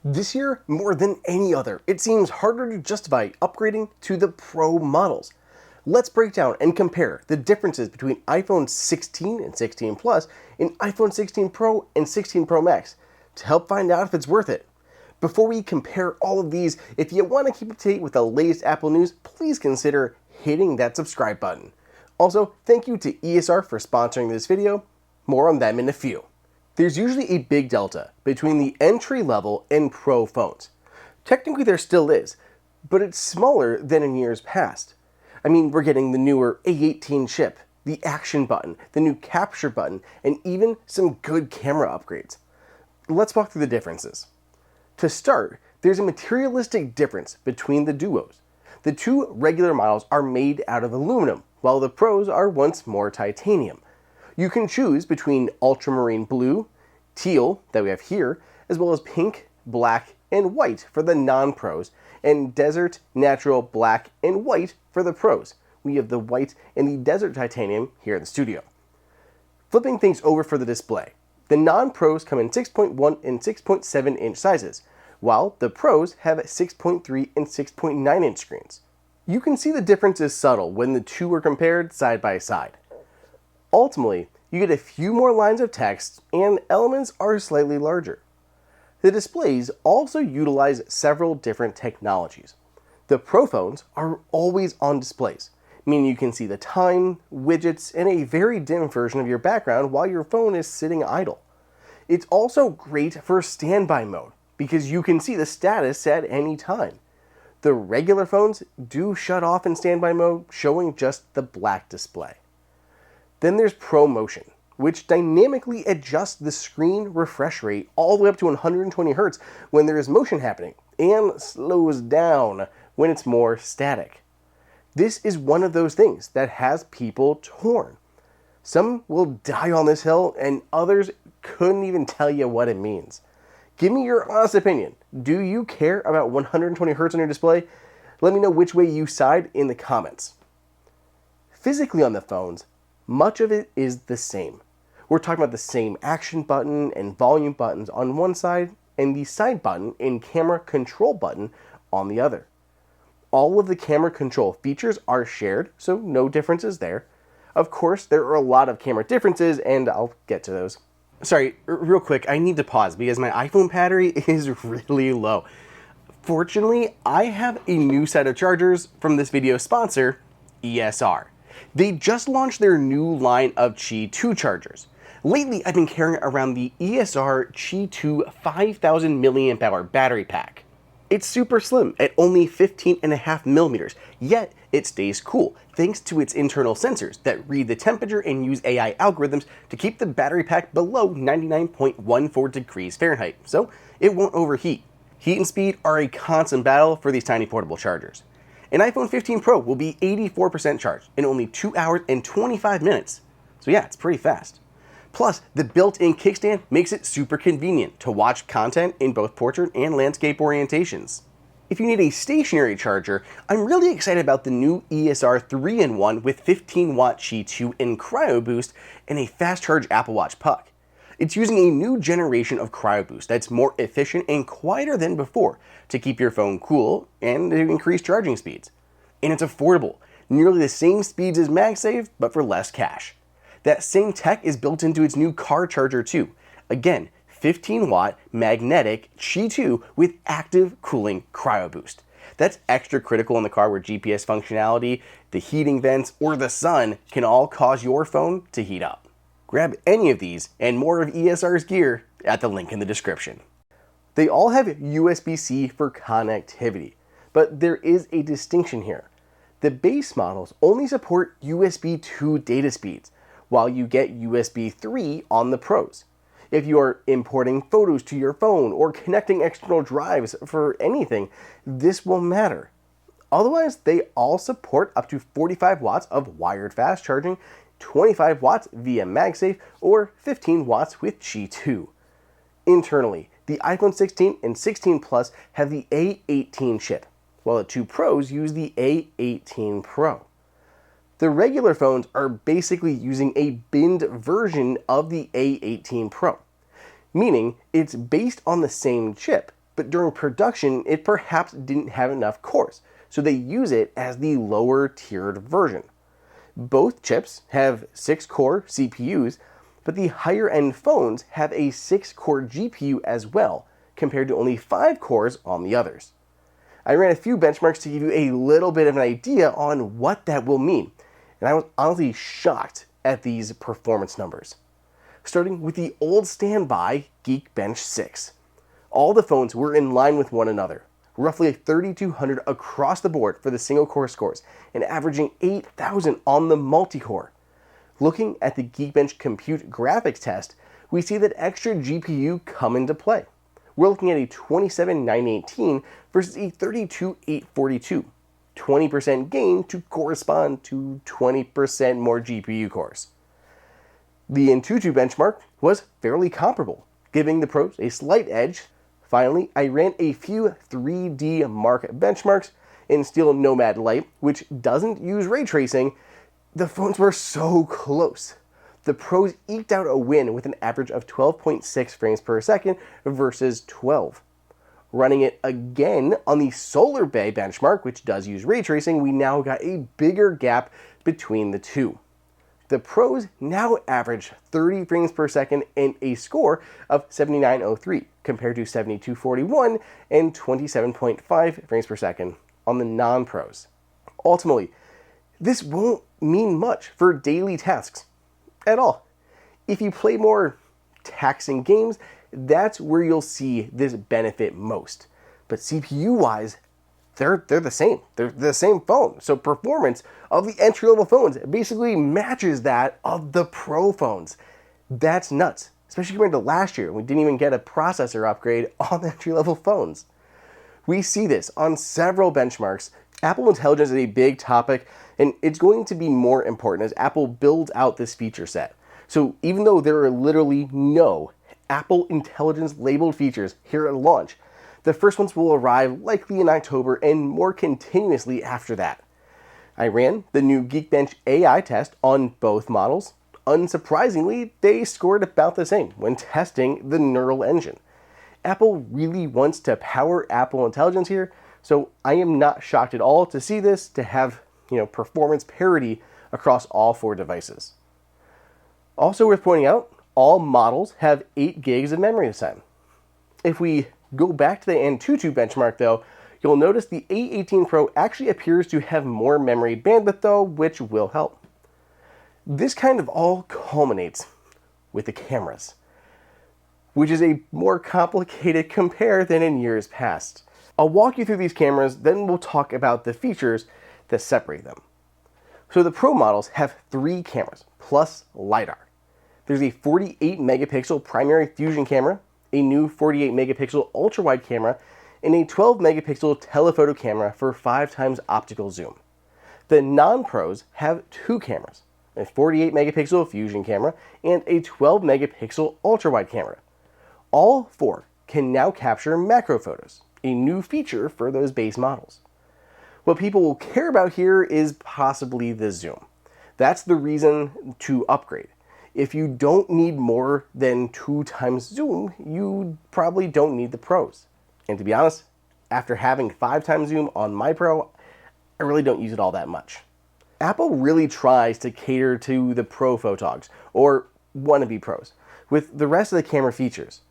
This year, more than any other, it seems harder to justify upgrading to the Pro models. Let's break down and compare the differences between iPhone 16 and 16 Plus and iPhone 16 Pro and 16 Pro Max to help find out if it's worth it. Before we compare all of these, if you want to keep up to date with the latest Apple news, please consider hitting that subscribe button. Also, thank you to ESR for sponsoring this video. More on them in a few. There's usually a big delta between the entry-level and Pro phones. Technically there still is, but it's smaller than in years past. I mean, we're getting the newer A18 chip, the action button, the new capture button, and even some good camera upgrades. Let's walk through the differences. To start, there's a materialistic difference between the duos. The two regular models are made out of aluminum, while the Pros are once more titanium. You can choose between ultramarine blue, teal, that we have here, as well as pink, black, and white for the non-Pros, and desert, natural, black, and white for the Pros. We have the white and the desert titanium here in the studio. Flipping things over for the display. The non-Pros come in 6.1 and 6.7 inch sizes, while the Pros have 6.3 and 6.9 inch screens. You can see the difference is subtle when the two are compared side by side. Ultimately, you get a few more lines of text and elements are slightly larger. The displays also utilize several different technologies. The Pro phones are always on displays, meaning you can see the time, widgets, and a very dim version of your background while your phone is sitting idle. It's also great for standby mode because you can see the status at any time. The regular phones do shut off in standby mode, showing just the black display. Then there's Pro Motion, which dynamically adjusts the screen refresh rate all the way up to 120 Hz when there is motion happening, and slows down when it's more static. This is one of those things that has people torn. Some will die on this hill, and others couldn't even tell you what it means. Give me your honest opinion. Do you care about 120 Hz on your display? Let me know which way you side in the comments. Physically on the phones, much of it is the same. We're talking about the same action button and volume buttons on one side and the side button and camera control button on the other. All of the camera control features are shared, so no differences there. Of course, there are a lot of camera differences, and I'll get to those. Sorry, real quick, I need to pause because my iPhone battery is really low. Fortunately, I have a new set of chargers from this video's sponsor, ESR. They just launched their new line of Qi 2 chargers. Lately, I've been carrying around the ESR Qi 2 5000 mAh battery pack. It's super slim at only 15.5 millimeters, yet it stays cool thanks to its internal sensors that read the temperature and use AI algorithms to keep the battery pack below 99.14 degrees Fahrenheit, so it won't overheat. Heat and speed are a constant battle for these tiny portable chargers. An iPhone 15 Pro will be 84% charged in only 2 hours and 25 minutes. So yeah, it's pretty fast. Plus, the built-in kickstand makes it super convenient to watch content in both portrait and landscape orientations. If you need a stationary charger, I'm really excited about the new ESR 3-in-1 with 15-watt Qi 2 and Cryo Boost and a fast charge Apple Watch puck. It's using a new generation of Cryo Boost that's more efficient and quieter than before to keep your phone cool and to increase charging speeds. And it's affordable, nearly the same speeds as Magsafe, but for less cash. That same tech is built into its new car charger too. Again, 15-watt magnetic Qi 2 with active cooling Cryo Boost. That's extra critical in the car where GPS functionality, the heating vents, or the sun can all cause your phone to heat up. Grab any of these and more of ESR's gear at the link in the description. They all have USB-C for connectivity, but there is a distinction here. The base models only support USB 2 data speeds, while you get USB 3 on the Pros. If you are importing photos to your phone or connecting external drives for anything, this will matter. Otherwise, they all support up to 45 watts of wired fast charging, 25 watts via MagSafe, or 15 watts with Qi 2. Internally, the iPhone 16 and 16 Plus have the A18 chip, while the two Pros use the A18 Pro. The regular phones are basically using a binned version of the A18 Pro, meaning it's based on the same chip, but during production, it perhaps didn't have enough cores, so they use it as the lower tiered version. Both chips have 6-core CPUs, but the higher end phones have a 6-core GPU as well, compared to only 5 cores on the others. I ran a few benchmarks to give you a little bit of an idea on what that will mean, and I was honestly shocked at these performance numbers. Starting with the old standby Geekbench 6. All the phones were in line with one another, roughly 3,200 across the board for the single-core scores, and averaging 8,000 on the multi-core. Looking at the Geekbench Compute graphics test, we see that extra GPU come into play. We're looking at a 27,918 versus a 32,842, 20% gain to correspond to 20% more GPU cores. The Antutu benchmark was fairly comparable, giving the pros a slight edge. Finally, I ran a few 3D Mark benchmarks in Steel Nomad Lite, which doesn't use ray tracing. The phones were so close. The pros eked out a win with an average of 12.6 frames per second versus 12. Running it again on the Solar Bay benchmark, which does use ray tracing, we now got a bigger gap between the two. The pros now average 30 frames per second and a score of 7903 compared to 7241 and 27.5 frames per second on the non-pros. Ultimately, this won't mean much for daily tasks at all. If you play more taxing games, that's where you'll see this benefit most. But CPU-wise, they're the same. They're the same phone. So performance of the entry-level phones basically matches that of the Pro phones. That's nuts, especially compared to last year. We didn't even get a processor upgrade on the entry-level phones. We see this on several benchmarks. Apple Intelligence is a big topic, and it's going to be more important as Apple builds out this feature set. So even though there are literally no Apple Intelligence labeled features here at launch, the first ones will arrive likely in October and more continuously after that. I ran the new Geekbench AI test on both models. Unsurprisingly, they scored about the same when testing the neural engine. Apple really wants to power Apple Intelligence here, so I am not shocked at all to see this to have, performance parity across all 4 devices. Also worth pointing out, all models have 8 gigs of memory this time. If we go back to the Antutu benchmark though, you'll notice the A18 Pro actually appears to have more memory bandwidth though, which will help. This kind of all culminates with the cameras, which is a more complicated compare than in years past. I'll walk you through these cameras, then we'll talk about the features that separate them. So the Pro models have 3 cameras, plus LiDAR. There's a 48 megapixel primary fusion camera, a new 48 megapixel ultra-wide camera, and a 12 megapixel telephoto camera for 5x optical zoom. The non-pros have 2 cameras, a 48 megapixel fusion camera and a 12 megapixel ultra-wide camera. All 4 can now capture macro photos, a new feature for those base models. What people will care about here is possibly the zoom. That's the reason to upgrade. If you don't need more than 2x zoom, you probably don't need the pros. And to be honest, after having 5x zoom on my Pro, I really don't use it all that much. Apple really tries to cater to the pro photogs, or wannabe pros, with the rest of the camera features,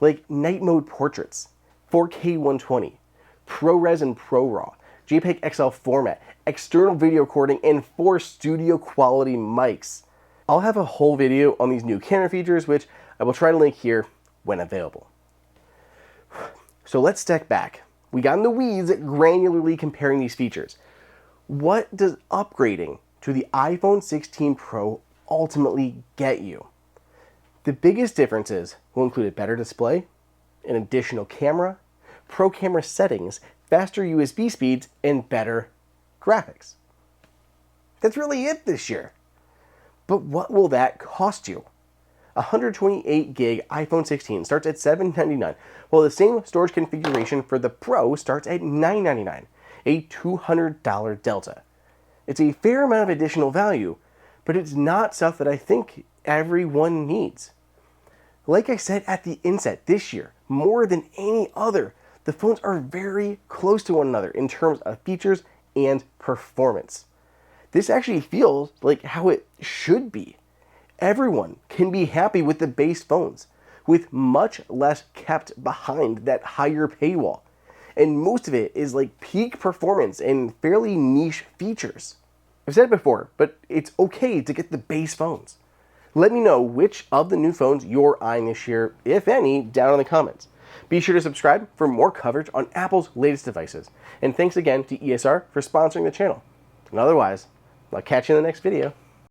like night mode portraits, 4K 120, ProRes and ProRAW, JPEG XL format, external video recording, and 4 studio quality mics. I'll have a whole video on these new camera features, which I will try to link here when available. So let's step back. We got in the weeds granularly comparing these features. What does upgrading to the iPhone 16 Pro ultimately get you? The biggest differences will include a better display, an additional camera, pro camera settings, faster USB speeds, and better graphics. That's really it this year. But what will that cost you? A 128 gig iPhone 16 starts at $799, while the same storage configuration for the Pro starts at $999, a $200 delta. It's a fair amount of additional value, but it's not stuff that I think everyone needs. Like I said at the inset, this year, more than any other, the phones are very close to one another in terms of features and performance. This actually feels like how it should be. Everyone can be happy with the base phones, with much less kept behind that higher paywall. And most of it is like peak performance and fairly niche features. I've said it before, but it's okay to get the base phones. Let me know which of the new phones you're eyeing this year, if any, down in the comments. Be sure to subscribe for more coverage on Apple's latest devices. And thanks again to ESR for sponsoring the channel. And otherwise, I'll catch you in the next video.